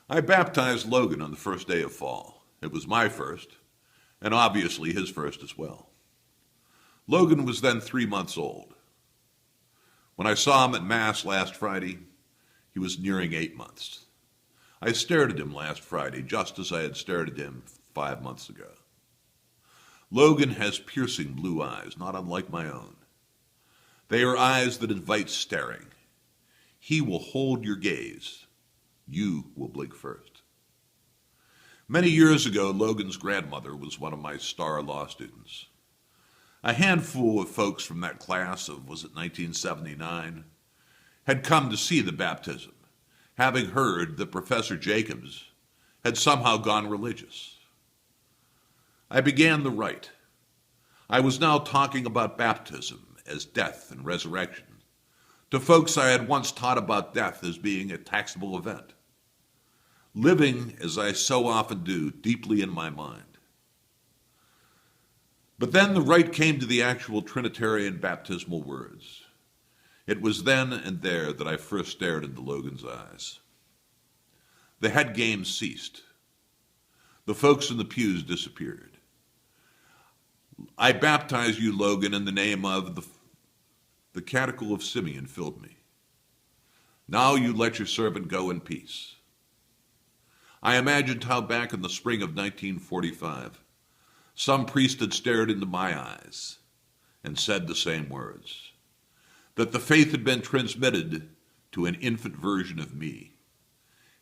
I baptized Logan on the first day of fall. It was my first, and obviously his first as well. Logan was then 3 months old. When I saw him at Mass last Friday, he was nearing 8 months. I stared at him last Friday just as I had stared at him 5 months ago. Logan has piercing blue eyes, not unlike my own. They are eyes that invite staring. He will hold your gaze. You will blink first. Many years ago, Logan's grandmother was one of my star law students. A handful of folks from that class of, was it 1979, had come to see the baptism, having heard that Professor Jacobs had somehow gone religious. I began the rite. I was now talking about baptism as death and resurrection to folks I had once taught about death as being a taxable event, living, as I so often do, deeply in my mind. But then the rite came to the actual Trinitarian baptismal words. It was then and there that I first stared into Logan's eyes. The head game ceased. The folks in the pews disappeared. I baptize you, Logan, in the name of the Catechol of Simeon filled me. Now you let your servant go in peace. I imagined how back in the spring of 1945, some priest had stared into my eyes and said the same words, that the faith had been transmitted to an infant version of me,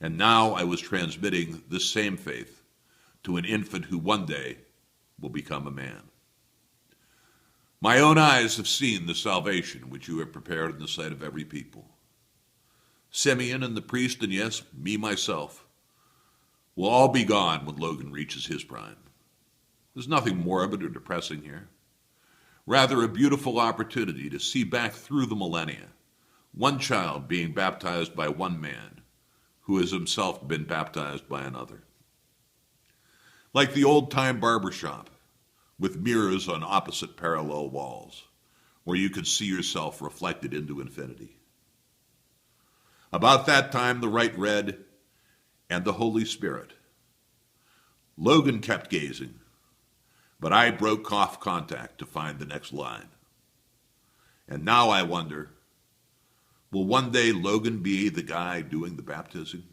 and now I was transmitting this same faith to an infant who one day will become a man. My own eyes have seen the salvation which you have prepared in the sight of every people. Simeon and the priest, and yes, me myself, will all be gone when Logan reaches his prime. There's nothing morbid or depressing here. Rather, a beautiful opportunity to see back through the millennia, one child being baptized by one man who has himself been baptized by another. Like the old-time barbershop, with mirrors on opposite parallel walls, where you could see yourself reflected into infinity. About that time, the rite read, and the Holy Spirit. Logan kept gazing, but I broke off contact to find the next line. And now I wonder, will one day Logan be the guy doing the baptizing?